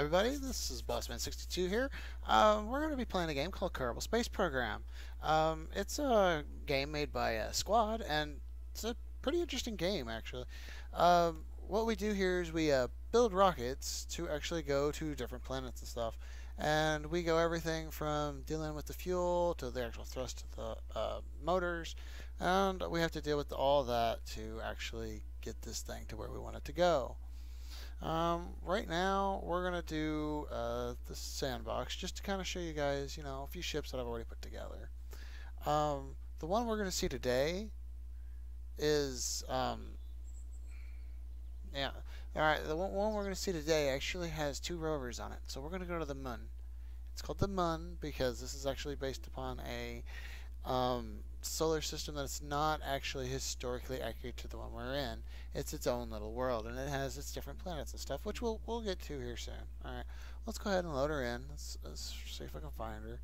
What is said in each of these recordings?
everybody, this is Bossman62 here. We're going to be playing a game called Kerbal Space Program. It's a game made by a squad, and it's a pretty interesting game, actually. What we do here is we build rockets to actually go to different planets and stuff. And we go everything from dealing with the fuel to the actual thrust of the motors. And we have to deal with all that to actually get this thing to where we want it to go. Right now, we're going to do the sandbox just to kind of show you guys, a few ships that I've already put together. The one we're going to see today is, yeah, alright, the one we're going to see today actually has 2 rovers on it. So we're going to go to the moon. It's called the moon because this is actually based upon a solar system that's not actually historically accurate to the one we're in. It's its own little world, and it has its different planets and stuff, which we'll get to here soon. Alright, let's go ahead and load her in. Let's see if I can find her.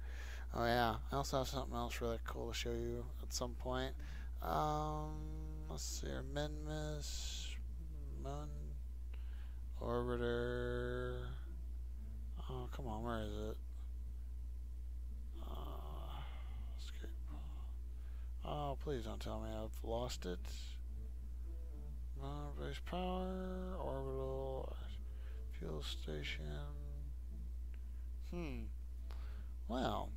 Oh yeah, I also have something else really cool to show you at some point. Let's see here. Minmus, Moon, Orbiter. Oh, come on, where is it? Escape. Oh, please don't tell me I've lost it. Base power, orbital, fuel station. Well,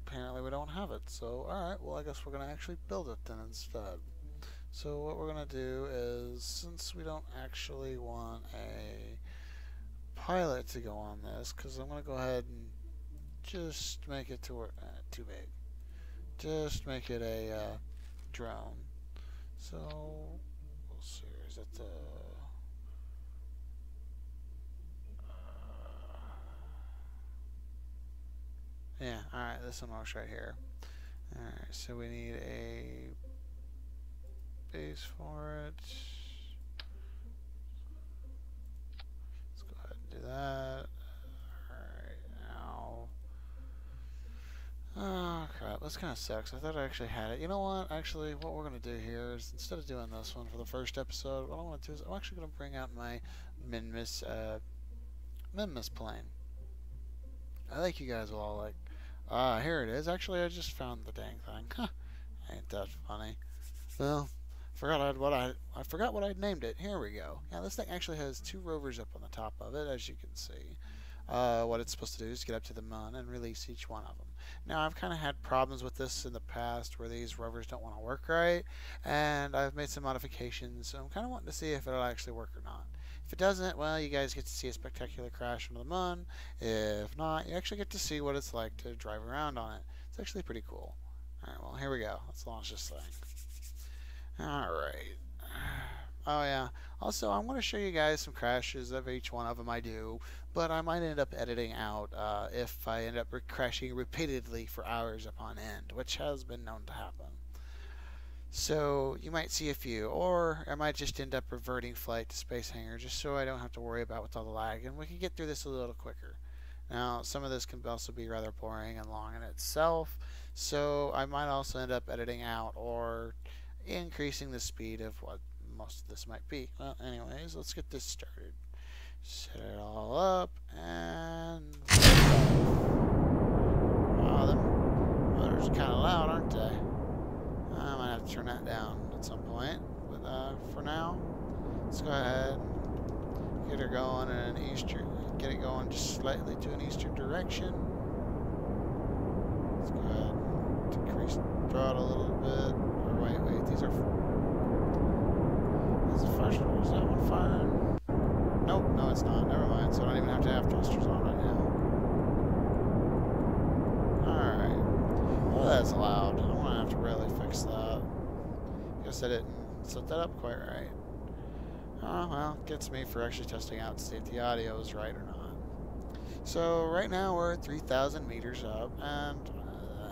apparently we don't have it. So, alright, well, I guess we're going to actually build it then instead. So what we're going to do is, since we don't actually want a pilot to go on this, because I'm going to go ahead and just make it to where, too big. Just make it a drone. So, we'll see. Is it the... yeah, alright, this one works right here. Alright, so we need a base for it. Let's go ahead and do that. Alright, now... oh crap, this kind of sucks. I thought I actually had it. You know what? Actually, what we're going to do here is, instead of doing this one for the first episode, what I want to do is I'm actually going to bring out my Minmus plane. I think you guys will all like... here it is. Actually, I just found the dang thing. Huh. Ain't that funny? Well, I forgot what I'd named it. Here we go. Yeah, this thing actually has 2 rovers up on the top of it, as you can see. What it's supposed to do is get up to the moon and release each one of them. Now, I've kind of had problems with this in the past where these rovers don't want to work right, and I've made some modifications, so I'm kind of wanting to see if it'll actually work or not. If it doesn't, well, you guys get to see a spectacular crash into the moon. If not, you actually get to see what it's like to drive around on it. It's actually pretty cool. Alright, well, here we go. Let's launch this thing. Alright. Oh, yeah. Also, I'm going to show you guys some crashes of each one of them I do, but I might end up editing out if I end up crashing repeatedly for hours upon end, which has been known to happen. So, you might see a few, or I might just end up reverting flight to Space Hangar just so I don't have to worry about with all the lag, and we can get through this a little quicker. Now, some of this can also be rather boring and long in itself, so I might also end up editing out or increasing the speed of what most of this might be. Well, anyways, let's get this started. Set it all up, and... wow, them motors are kind of loud, aren't they? I might have to turn that down at some point, but for now, let's go ahead and get her going in an eastern, get it going just slightly to an eastern direction. Let's go ahead and decrease the throttle a little bit. Or wait, these are... is the first one, is that one firing? Nope, no it's not, never mind, so I don't even have to have thrusters on right now. Alright, well that's loud. I'm gonna have to really fix that. Guess I didn't set that up quite right. Oh well, gets me for actually testing out to see if the audio is right or not. So right now we're at 3,000 meters up, and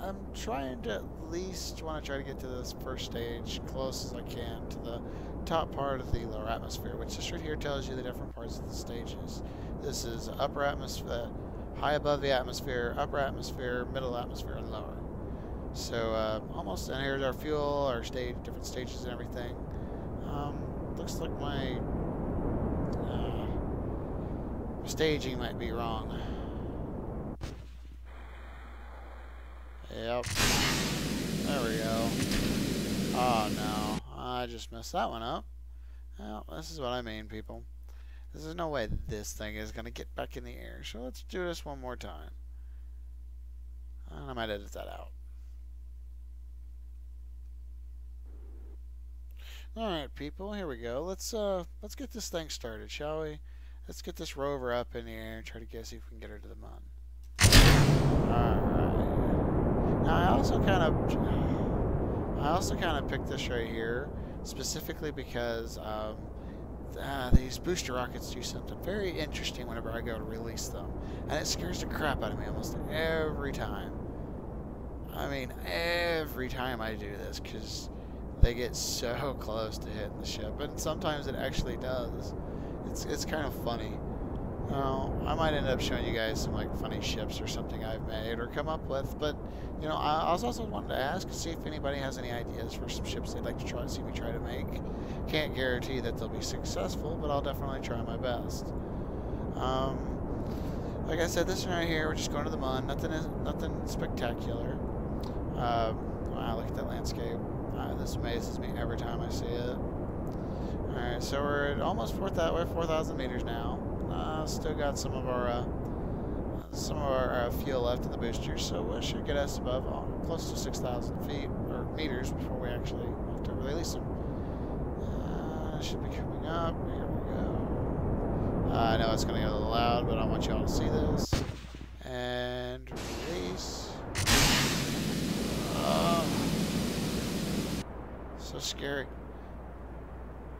I'm trying to at least want to try to get to this first stage close as I can to the top part of the lower atmosphere, which this right here tells you the different parts of the stages. This is upper atmosphere, high above the atmosphere, upper atmosphere, middle atmosphere, and lower. So almost, and here's our fuel, our stage, different stages and everything. Looks like my Staging might be wrong. Yep. There we go. Oh no, I just messed that one up. Well, this is what I mean, people. There's no way this thing is going to get back in the air. So let's do this one more time. And I might edit that out. Alright, people, here we go. Let's get this thing started, shall we? Let's get this rover up in the air and try to see if we can get her to the moon. Alright. Now I also kind of picked this right here specifically because these booster rockets do something very interesting whenever I go to release them, and it scares the crap out of me almost every time. I mean, every time I do this, because they get so close to hitting the ship, and sometimes it actually does. It's kind of funny. I might end up showing you guys some like funny ships or something I've made or come up with, but you know, I was also wanted to ask, see if anybody has any ideas for some ships they'd like to see me try to make. Can't guarantee that they'll be successful, but I'll definitely try my best. Like I said, this one right here, we're just going to the moon. Nothing spectacular. Wow, look at that landscape. This amazes me every time I see it. Alright, so we're at almost 4,000 meters now. Still got some of our fuel left in the booster, so it should get us above close to 6,000 feet or meters before we actually have to release them. Should be coming up. Here we go. I know it's going to get a little loud, but I want y'all to see this. And release. So scary.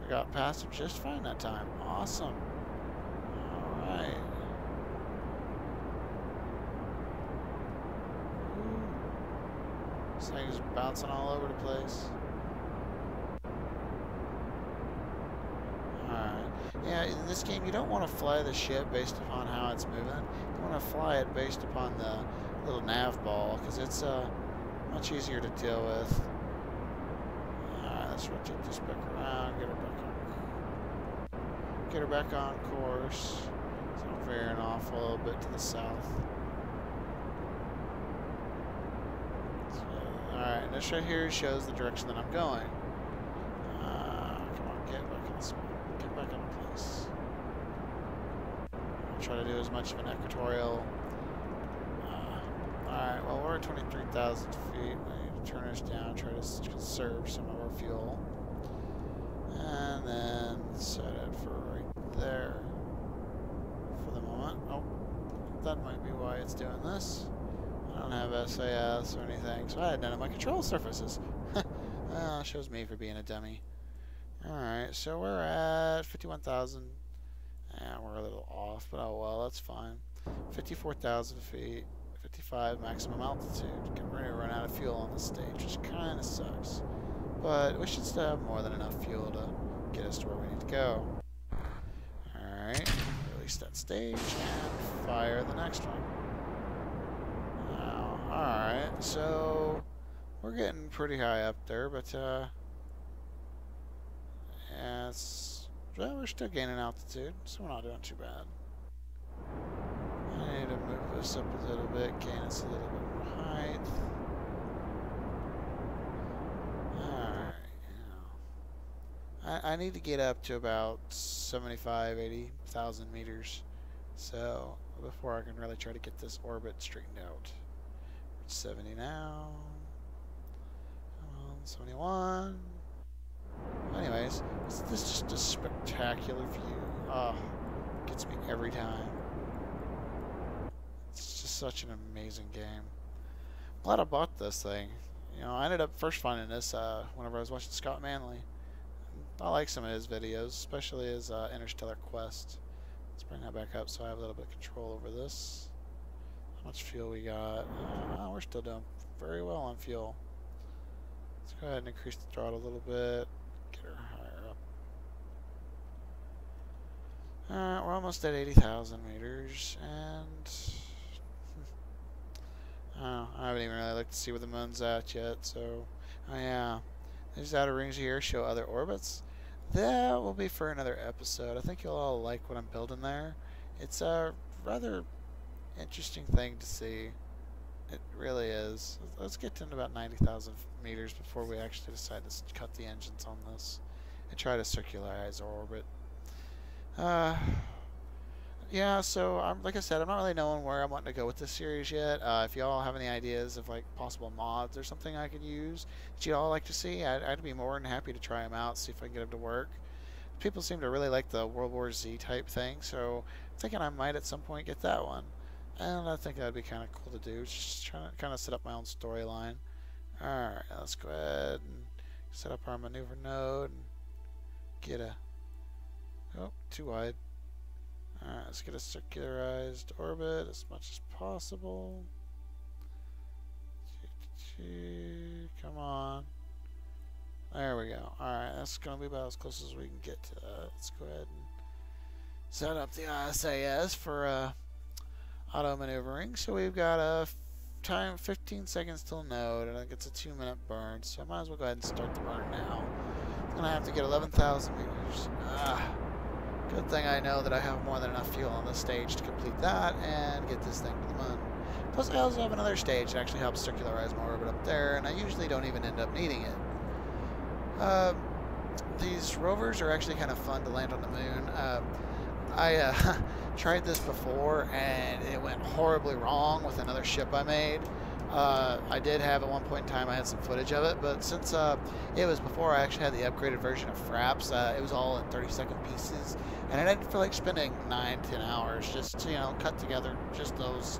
We got past him just fine that time. Awesome. Alright. This thing is bouncing all over the place. Alright. Yeah, in this game you don't want to fly the ship based upon how it's moving. You want to fly it based upon the little nav ball, because it's much easier to deal with. Alright, let's rotate this back around, get her back on course. So I'm veering off a little bit to the south. So, alright, and this right here shows the direction that I'm going. Come on, get back in the spot. Get back in place. I'll try to do as much of an equatorial. Alright, well, we're at 23,000 feet. I need to turn this down, try to conserve some of our fuel. And then set it for right there for the moment. Oh, that might be why it's doing this. I don't have SAS or anything, so I had none of my control surfaces. Shows me for being a dummy. Alright, so we're at 51,000. Yeah, we're a little off, but oh well, that's fine. 54,000 feet, 55 maximum altitude. Getting ready to run out of fuel on the stage, which kind of sucks. But we should still have more than enough fuel to get us to where we need to go. Alright, release that stage and fire the next one. Now, alright, so we're getting pretty high up there, but yeah, well, we're still gaining altitude, so we're not doing too bad. I need to move this up a little bit, gain us a little bit more height. I need to get up to about 75, 80,000 meters, so before I can really try to get this orbit straightened out. 70 now. Come on, 71. Anyways, this is just a spectacular view. Oh, gets me every time. It's just such an amazing game. Glad I bought this thing. You know, I ended up first finding this whenever I was watching Scott Manley. I like some of his videos, especially his Interstellar Quest. Let's bring that back up so I have a little bit of control over this. How much fuel we got? We're still doing very well on fuel. Let's go ahead and increase the throttle a little bit. Get her higher up. Alright, we're almost at 80,000 meters, and I haven't even really looked to see where the moon's at yet, so oh yeah. These outer rings here show other orbits. That will be for another episode. I think you'll all like what I'm building there. It's a rather interesting thing to see. It really is. Let's get to about 90,000 meters before we actually decide to cut the engines on this and try to circularize our orbit. Yeah, so like I said, I'm not really knowing where I'm wanting to go with this series yet. If y'all have any ideas of like possible mods or something I could use that y'all like to see, I'd be more than happy to try them out, see if I can get them to work. People seem to really like the World War Z type thing, so I'm thinking I might at some point get that one. And I think that'd be kind of cool to do. Just trying to kind of set up my own storyline. Alright, let's go ahead and set up our maneuver node and get a... Oh, too wide. Alright, let's get a circularized orbit as much as possible. Come on. There we go. Alright, that's going to be about as close as we can get to that. Let's go ahead and set up the ISAS for auto maneuvering. So we've got a time 15 seconds till node, and I think it's a 2-minute burn. So I might as well go ahead and start the burn now. I'm going to have to get 11,000 meters. Good thing I know that I have more than enough fuel on this stage to complete that and get this thing to the moon. Plus, I also have another stage that actually helps circularize my orbit up there, and I usually don't even end up needing it. These rovers are actually kind of fun to land on the moon. I tried this before, and it went horribly wrong with another ship I made. I did have at one point in time, I had some footage of it, but since it was before I actually had the upgraded version of Fraps, it was all in 30-second pieces, and I didn't feel like spending 9-10 hours just to, cut together just those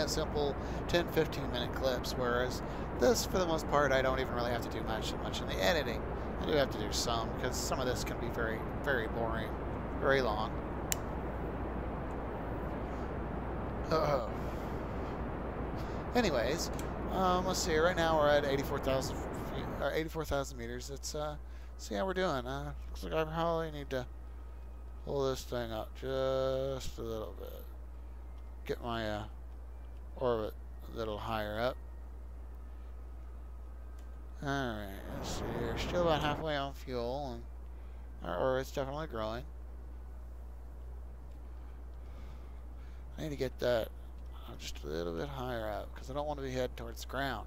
simple 10-15 minute clips, whereas this, for the most part, I don't even really have to do much in the editing. I do have to do some, because some of this can be very, very boring, very long. Anyways, let's see. Right now we're at 84,000 meters. Let's see how we're doing. Looks like I probably need to pull this thing up just a little bit. Get my orbit a little higher up. Alright, let's see. We're still about halfway on fuel, and our orbit's definitely growing. I need to get that just a little bit higher up, because I don't want to be heading towards the ground.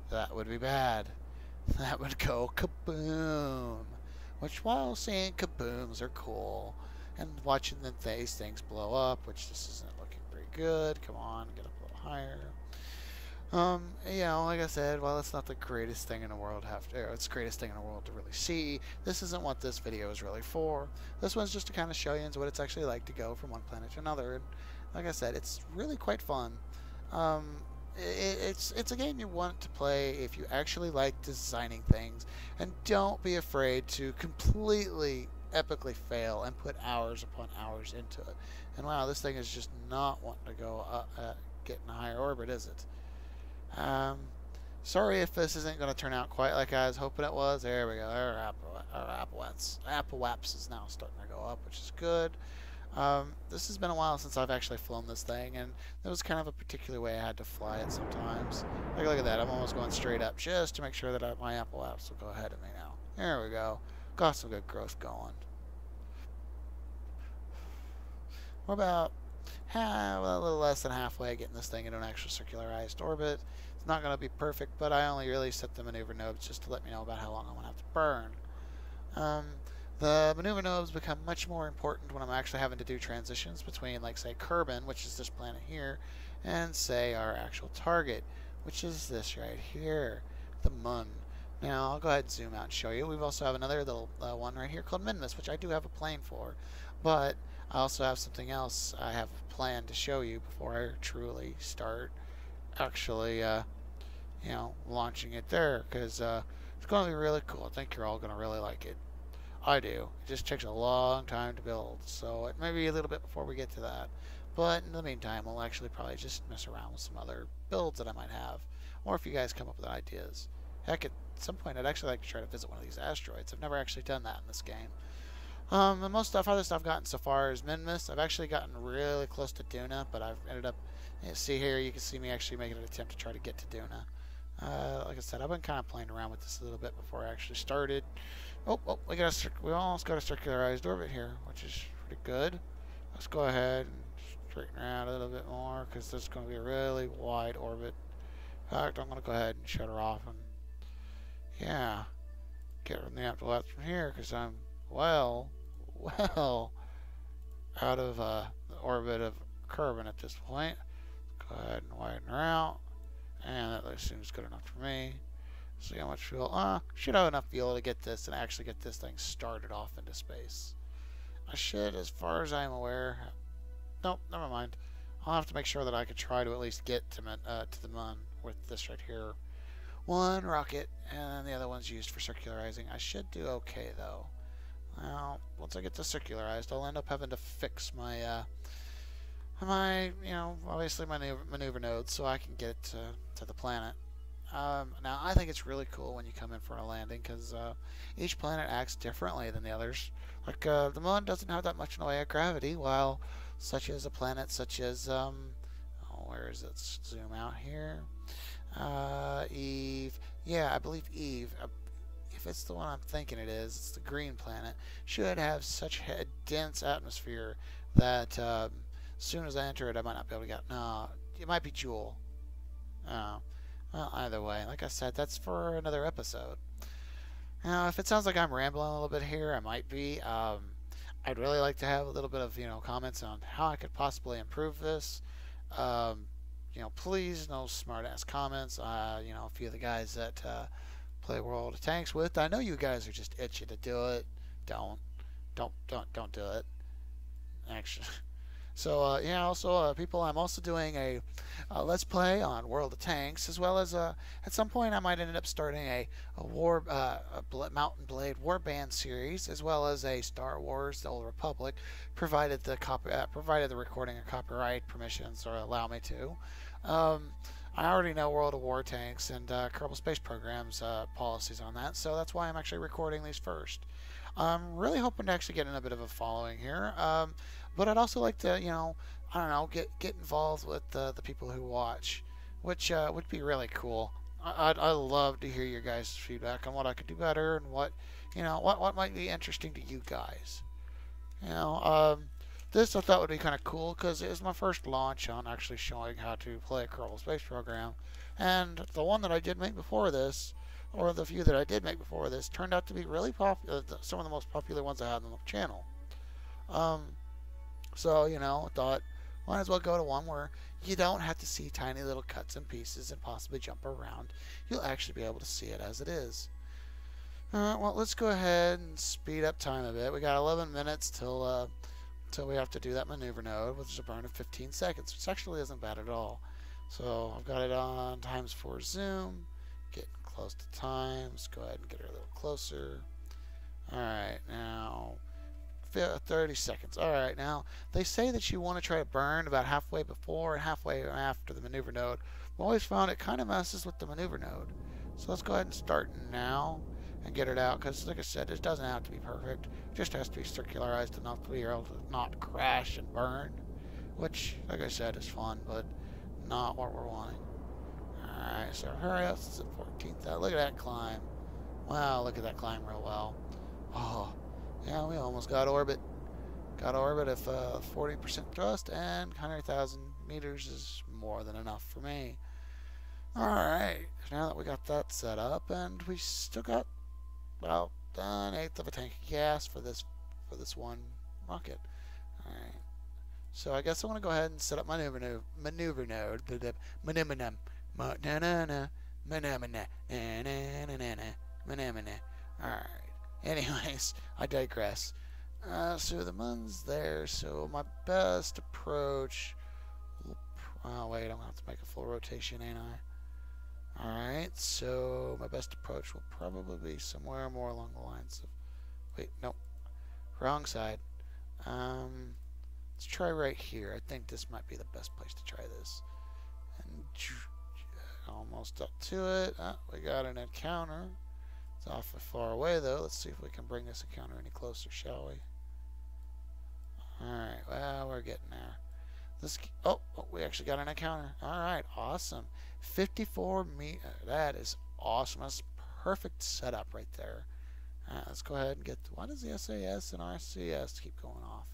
That would be bad. That would go kaboom. Which, while saying kabooms are cool, and watching these things blow up, which this isn't looking pretty good. Come on, get up a little higher. Like I said, while it's not the greatest thing in the world it's the greatest thing in the world to really see, this isn't what this video is really for. This one's just to kind of show you what it's actually like to go from one planet to another. And like I said, it's really quite fun. It's a game you want to play if you actually like designing things, and don't be afraid to completely epically fail and put hours upon hours into it. And wow, this thing is just not wanting to go get in a higher orbit, is it? Sorry if this isn't going to turn out quite like I was hoping it was. There we go. Our Apple Waps is now starting to go up, which is good. This has been a while since I've actually flown this thing, and there was kind of a particular way I had to fly it sometimes. Like, look at that. I'm almost going straight up just to make sure that my Apple Apps will go ahead of me now. There we go. Got some good growth going. We're about a little less than halfway getting this thing into an actual circularized orbit. It's not going to be perfect, but I only really set the maneuver nobs just to let me know about how long I'm going to have to burn. The maneuver nobs become much more important when I'm actually having to do transitions between, like, say, Kerbal, which is this planet here, and, say, our actual target, which is this right here, the Moon. Now, I'll go ahead and zoom out and show you. We also have another little one right here called Minmus, which I do have a plane for, but I also have something else I have planned to show you before I truly start actually, launching it there, because it's going to be really cool. I think you're all going to really like it. I do. It just takes a long time to build, so it may be a little bit before we get to that. But in the meantime, we'll actually probably just mess around with some other builds that I might have, or if you guys come up with ideas. Heck, at some point, I'd actually like to try to visit one of these asteroids. I've never actually done that in this game. The most farthest I've gotten so far is Minmus. I've actually gotten really close to Duna, but I've ended up, see here, you can see me actually making an attempt to try to get to Duna. Like I said, I've been kind of playing around with this a little bit before I actually started. We almost got a circularized orbit here, which is pretty good. Let's go ahead and straighten her out a little bit more because this is going to be a really wide orbit. In fact, I'm going to go ahead and shut her off and, yeah, get her in the afterlife from here because I'm well out of the orbit of Kerbal at this point. Go ahead and widen her out. And that seems good enough for me. See how much fuel. Should have enough fuel to get this and actually get this thing started off into space. I should, as far as I'm aware. Nope, never mind. I'll have to make sure that I could try to at least get to the moon with this right here. One rocket, and the other one's used for circularizing. I should do okay, though. Well, once I get this circularized, I'll end up having to fix my, obviously my maneuver node so I can get it to the planet. Now, I think it's really cool when you come in for a landing because each planet acts differently than the others. Like, the moon doesn't have that much in the way of gravity, while such as a planet such as, where is it? Zoom out here. Eve. Yeah, I believe Eve. If it's the one I'm thinking it is, it's the green planet, should have such a dense atmosphere that as soon as I enter it, I might not be able to get. No, it might be Jewel. Oh. Well, either way, like I said, that's for another episode. Now, if it sounds like I'm rambling a little bit here, I might be. I'd really like to have a little bit of, comments on how I could possibly improve this. Please, no smart-ass comments. A few of the guys that play World of Tanks with, I know you guys are just itching to do it. Don't do it. Actually. So, also, people, I'm also doing a Let's Play on World of Tanks, as well as, at some point, I might end up starting a Mountain Blade Warband series, as well as a Star Wars The Old Republic, provided the recording and copyright permissions or allow me to. I already know World of War Tanks and Kerbal Space Program's policies on that, so that's why I'm actually recording these first. I'm really hoping to actually get in a bit of a following here. But I'd also like to, get involved with the people who watch, which would be really cool. I'd love to hear your guys' feedback on what I could do better and what might be interesting to you guys. This I thought would be kind of cool because it was my first launch on actually showing how to play a Kerbal Space Program, and the one that I did make before this, or the few that I did make before this, turned out to be really popular. Some of the most popular ones I had on the channel. So, I thought, might as well go to one where you don't have to see tiny little cuts and pieces and possibly jump around. You'll actually be able to see it as it is. Well, let's go ahead and speed up time a bit. We got 11 minutes till we have to do that maneuver node, which is a burn of 15 seconds, which actually isn't bad at all. So, I've got it on ×4 zoom, getting close to time. Let's go ahead and get her a little closer. Alright, now 30 seconds. Alright, now they say that you want to try to burn about halfway before and halfway after the maneuver node. I've always found it kind of messes with the maneuver node. So let's go ahead and start now and get it out, because like I said, it doesn't have to be perfect. It just has to be circularized enough to be able to not crash and burn, which, like I said, is fun, but not what we're wanting. Alright, so hurry up, it's the 14th. Look at that climb. Wow, look at that climb real well. Oh, yeah, we almost got orbit. Got orbit if 40% thrust, and 100,000 meters is more than enough for me. Alright, now that we got that set up, and we still got about an eighth of a tank of gas for this one rocket. Alright, so I guess I want to go ahead and set up my maneuver node. Alright. Anyways, I digress. So the moon's there, so my best approach... Oh, wait, I'm going to have to make a full rotation, ain't I? Alright, so my best approach will probably be somewhere more along the lines of... Wait, no. Wrong side. Let's try right here. I think this might be the best place to try this. And almost up to it. We got an encounter. It's awfully far away, though. Let's see if we can bring this encounter any closer, shall we? Alright, well, we're getting there. Oh, we actually got an encounter. Alright, awesome. 54 meters. That is awesome. That's perfect setup right there. Let's go ahead and get... Why does the SAS and RCS keep going off?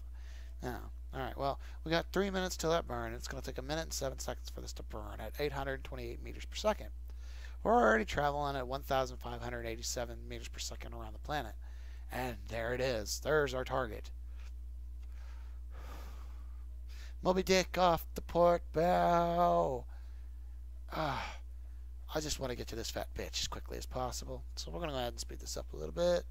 Yeah. Alright, well, we got 3 minutes till that burn. It's going to take a minute and 7 seconds for this to burn at 828 meters per second. We're already traveling at 1,587 meters per second around the planet. And there it is. There's our target. Moby Dick off the port bow. Ah, I just want to get to this fat bitch as quickly as possible. So we're going to go ahead and speed this up a little bit.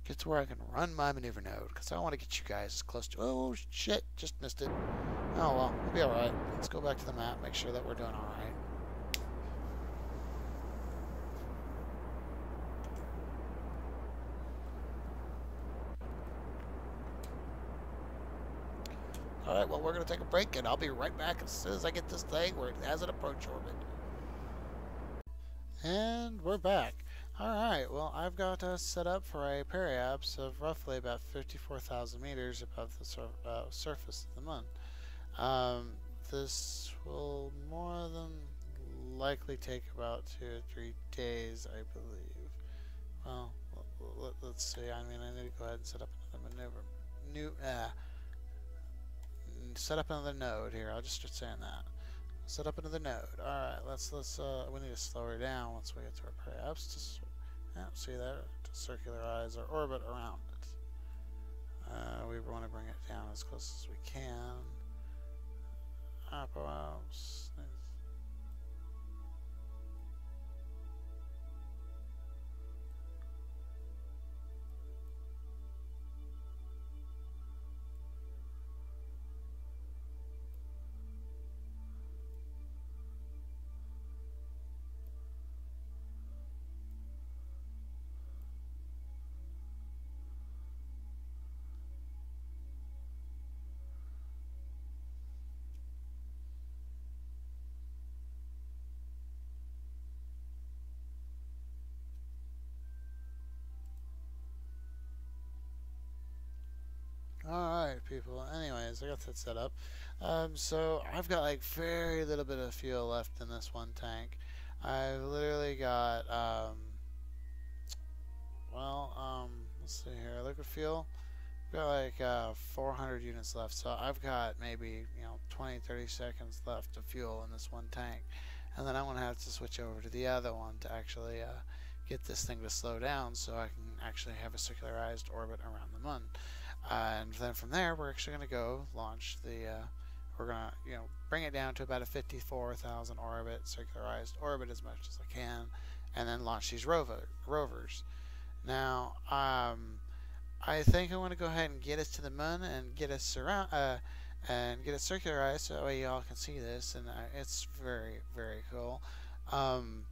Get to where I can run my maneuver node. Because I want to get you guys as close to... Oh, shit. Just missed it. Oh, well. We'll be alright. Let's go back to the map. Make sure that we're doing alright. Alright, well, we're going to take a break, and I'll be right back as soon as I get this thing where it has an approach orbit. And we're back. Alright, well, I've got us set up for a periapse of roughly about 54,000 meters above the surface of the moon. This will more than likely take about 2 or 3 days, I believe. Well, let's see. I mean, I need to go ahead and set up another maneuver. Set up another node here. I'll just start saying that. Set up another node. Alright, we need to slow her down once we get to our periapse. Just, yeah, see there? To circularize our orbit around it. We want to bring it down as close as we can. Apparatus. Alright, people. Anyways, I got that set up. So I've got like very little bit of fuel left in this one tank. I've literally got, let's see here, liquid fuel. I've got like 400 units left, so I've got maybe, 20-30 seconds left of fuel in this one tank. And then I'm going to have to switch over to the other one to actually get this thing to slow down so I can actually have a circularized orbit around the moon. And then from there, we're actually going to go launch the, we're going to, bring it down to about a 54,000 orbit, circularized orbit as much as I can, and then launch these rovers. Now, I think I want to go ahead and get us to the moon and get us and get it circularized so that way y'all can see this, and it's very, very cool. I'm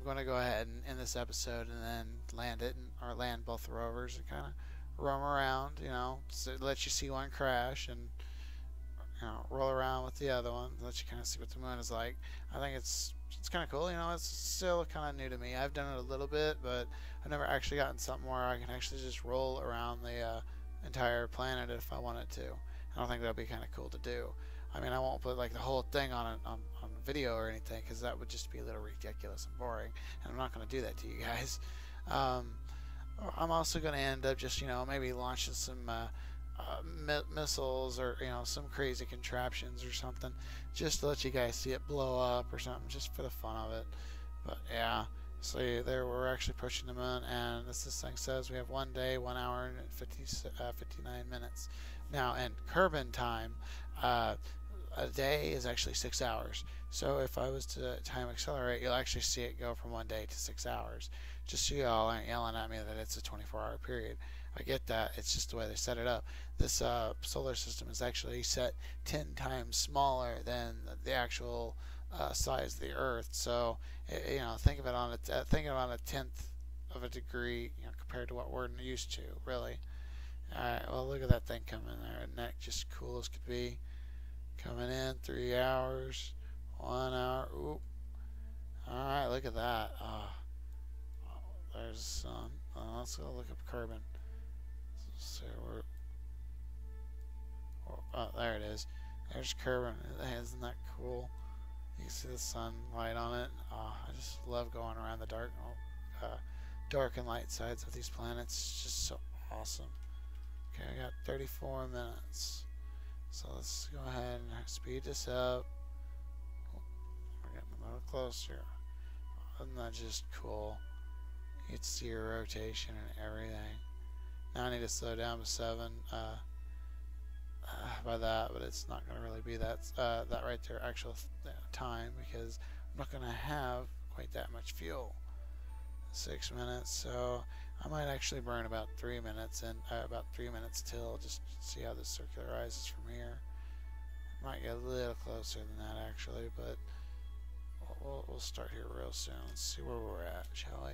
going to go ahead and end this episode and then land it, or land both the rovers and kind of roam around, so let you see one crash and roll around with the other one, let you kind of see what the moon is like. I think it's kind of cool. It's still kind of new to me. I've done it a little bit, but I've never actually gotten something where I can actually just roll around the entire planet if I wanted to. I don't think that'd be kind of cool to do. I mean, I won't put like the whole thing on video or anything, because that would just be a little ridiculous and boring, and I'm not going to do that to you guys. I'm also going to end up just, maybe launching some missiles or, some crazy contraptions or something, just to let you guys see it blow up or something, just for the fun of it. But yeah, see there, we're actually pushing the moon, and this thing says we have 1 day, 1 hour, and 59 minutes. Now, in Kerbal time, a day is actually 6 hours. So if I was to time accelerate, you'll actually see it go from 1 day to 6 hours. Just so y'all aren't yelling at me that it's a 24-hour period. I get that. It's just the way they set it up. This solar system is actually set 10 times smaller than the actual size of the Earth. So, think of it on a tenth of a degree, compared to what we're used to, really. Alright, well, look at that thing coming there. Isn't that just cool as could be? Coming in, 3 hours, 1 hour. Oop. Alright, look at that. There's the sun. Let's go look up Kerbal. So there it is. There's Kerbal. Isn't that cool? You can see the sunlight on it. I just love going around the dark and light sides of these planets. It's just so awesome. Okay, I got 34 minutes. So let's go ahead and speed this up. We're getting a little closer. Isn't that just cool? You can see your rotation and everything. Now I need to slow down to 7 by that, but it's not going to really be that right there actual time, because I'm not going to have quite that much fuel. 6 minutes, so I might actually burn about 3 minutes and about 3 minutes till, just see how this circularizes from here. Might get a little closer than that actually, but we'll start here real soon. Let's see where we're at, shall we?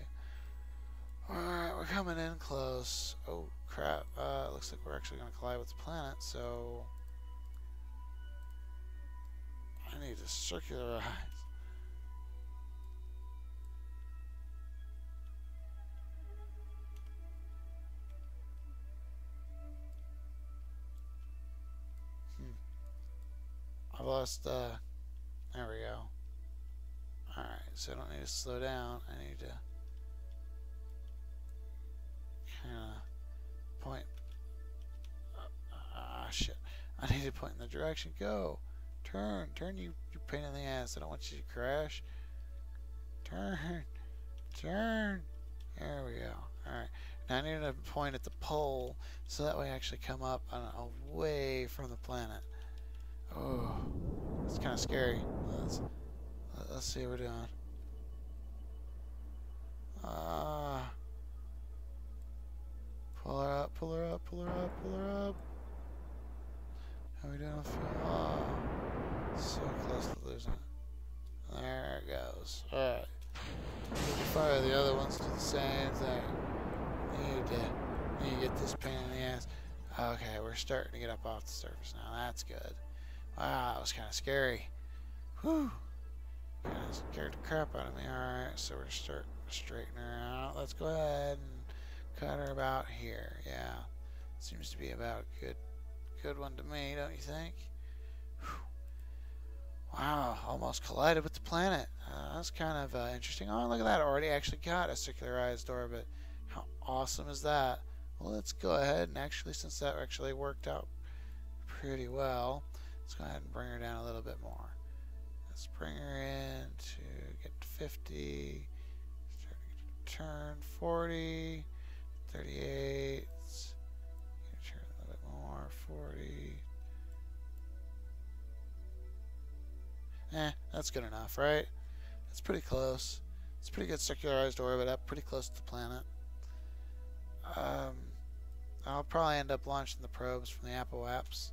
Alright, we're coming in close. Oh crap, it looks like we're actually going to collide with the planet, so I need to circularize. I've lost, there we go. Alright, so I don't need to slow down. I need to kind of point. Shit. I need to point in the direction. Go. Turn, you pain in the ass. I don't want you to crash. Turn. There we go. Alright. Now I need to point at the pole so that way I actually come up away from the planet. Oh, it's kind of scary. Let's see what we're doing. Pull her up, pull her up, pull her up, pull her up. How are we doing? Oh, so close to losing it. There it goes. Alright. Fire the other ones do the same thing. Need to get this pain in the ass. Okay, we're starting to get up off the surface now. That's good. Wow, that was kind of scary. Whew. Kind of scared the crap out of me. Alright, so we're starting to straighten her out. Let's go ahead and cut her about here. Yeah. Seems to be about a good one to me, don't you think? Whew. Wow, almost collided with the planet. That's kind of interesting. Oh, look at that. Already actually got a circularized orbit. How awesome is that? Well, let's go ahead and actually, since that actually worked out pretty well, let's go ahead and bring her down a little bit more. Let's bring her in to get to 50, turn 40, 38, turn a little bit more, 40. That's good enough, right? That's pretty close. It's a pretty good circularized orbit up, pretty close to the planet. I'll probably end up launching the probes from the Apple apps.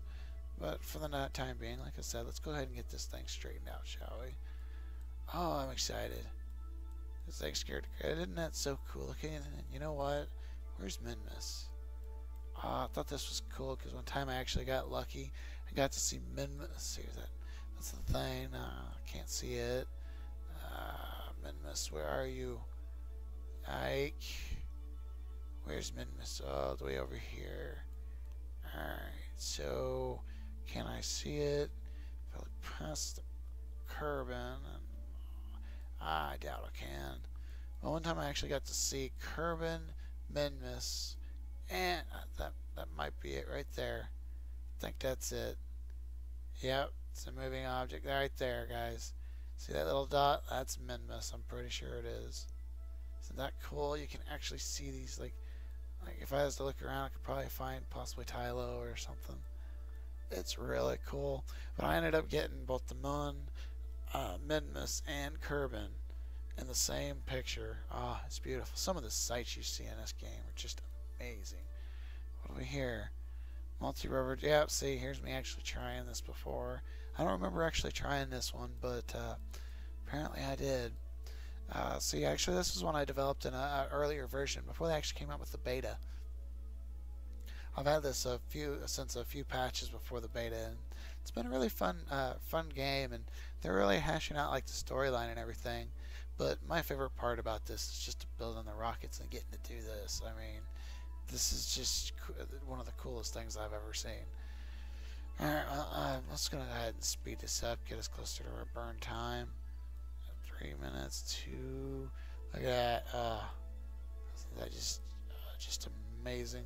But for the time being, like I said, let's go ahead and get this thing straightened out, shall we? Oh, I'm excited. This thing's scared to cry. Isn't that so cool looking? And you know what? Where's Minmus? Oh, I thought this was cool because one time I actually got lucky. I got to see Minmus. See that? That's the thing. I can't see it. Minmus, where are you? Ike. Where's Minmus? Oh, the way over here. Alright, so can I see it? If I look past the Kerbal, and I doubt I can. But one time I actually got to see Kerbal, Minmus, and that might be it right there. I think that's it. Yep, it's a moving object right there, guys. See that little dot? That's Minmus. I'm pretty sure it is. Isn't that cool? You can actually see these, like if I was to look around, I could probably find possibly Tylo or something. It's really cool. But I ended up getting both the moon, Minmus, and Kerbal in the same picture. Ah, it's beautiful. Some of the sights you see in this game are just amazing. What do we hear? Multi-rubber. Yep, see, here's me actually trying this before. I don't remember actually trying this one, but apparently I did. See, actually, this was one I developed in an earlier version before they actually came out with the beta. I've had this since a few patches before the beta, and it's been a really fun game, and they're really hashing out like the storyline and everything. But my favorite part about this is just building the rockets and getting to do this. I mean, this is just one of the coolest things I've ever seen. Alright, let's go ahead and speed this up, get us closer to our burn time. 3 minutes, 2. Look at that. That just amazing.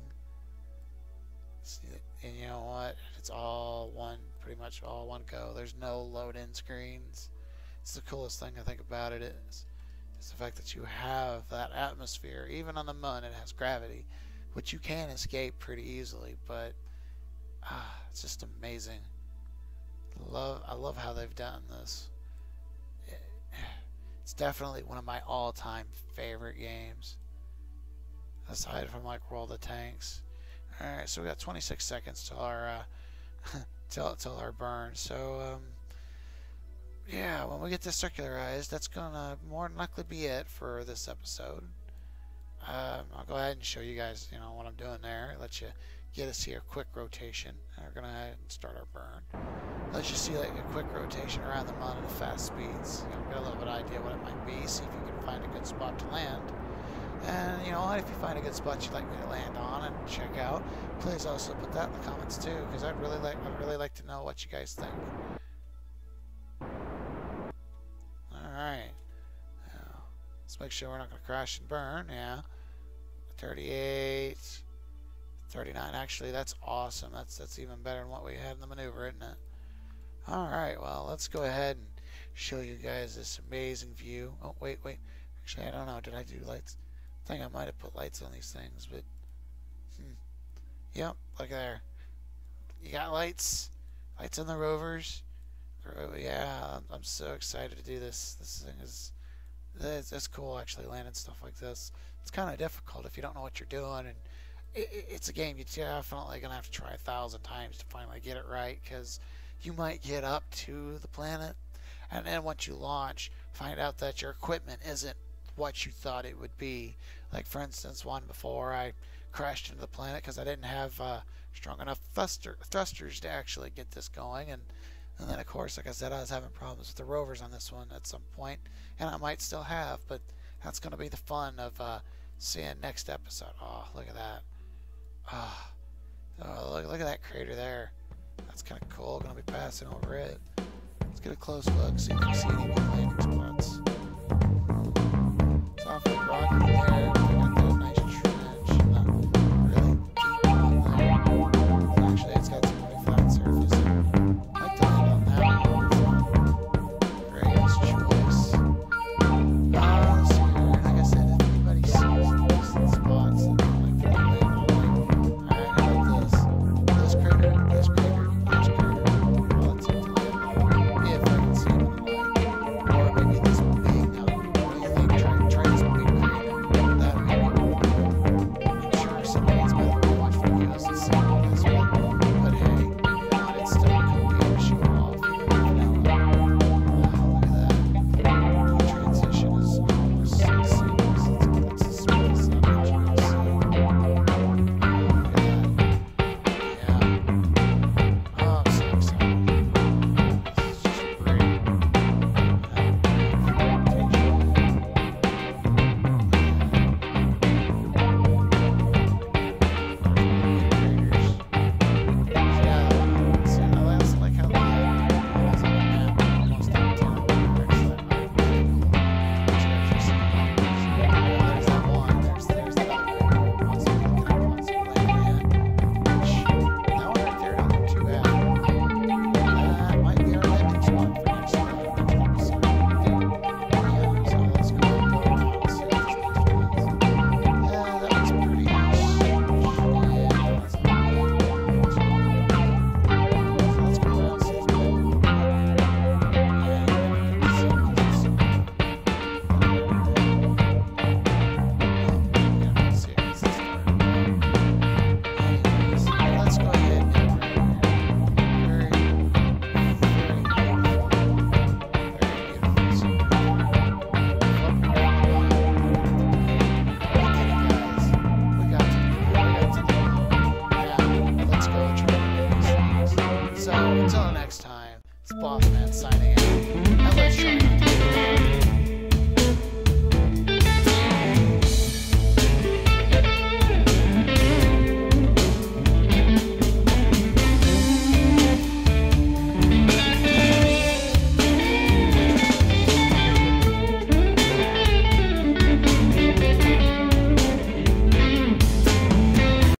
And you know what? It's all one, pretty much all one go. There's no load-in screens. It's the coolest thing I think about it is the fact that you have that atmosphere. Even on the moon, it has gravity, which you can escape pretty easily. But it's just amazing. I love how they've done this. It's definitely one of my all-time favorite games, aside from like World of Tanks. All right, so we got 26 seconds till our till our burn. So yeah, when we get this circularized, that's gonna more than likely be it for this episode. I'll go ahead and show you guys, what I'm doing there. Let you get to see a quick rotation. We're gonna go ahead and start our burn. Let you see like a quick rotation around the moon at fast speeds. Get a little bit of idea what it might be. See if you can find a good spot to land. And you know what? If you find a good spot you'd like me to land on and check out, please also put that in the comments too, because I'd really like to know what you guys think. All right. Let's make sure we're not going to crash and burn. Yeah. 38, 39. Actually, that's awesome. That's even better than what we had in the maneuver, isn't it? All right. Well, let's go ahead and show you guys this amazing view. Oh, wait. Actually, I don't know. Did I do lights? I think I might have put lights on these things, but yep. Look there. You got lights. Lights on the rovers. Yeah, I'm so excited to do this. This thing is. It's cool actually landing stuff like this. It's kind of difficult if you don't know what you're doing, and it's a game you're definitely gonna have to try 1,000 times to finally get it right, because you might get up to the planet and then once you launch find out that your equipment isn't what you thought it would be. Like for instance, one before I crashed into the planet because I didn't have strong enough thrusters to actually get this going, and then of course, like I said, I was having problems with the rovers on this one at some point, and I might still have, but that's going to be the fun of seeing next episode. Oh, look at that. Oh, look at that crater there. That's kind of cool. Going to be passing over it. Let's get a close look, see if you can see any good landing spots. It's awfully rocky there.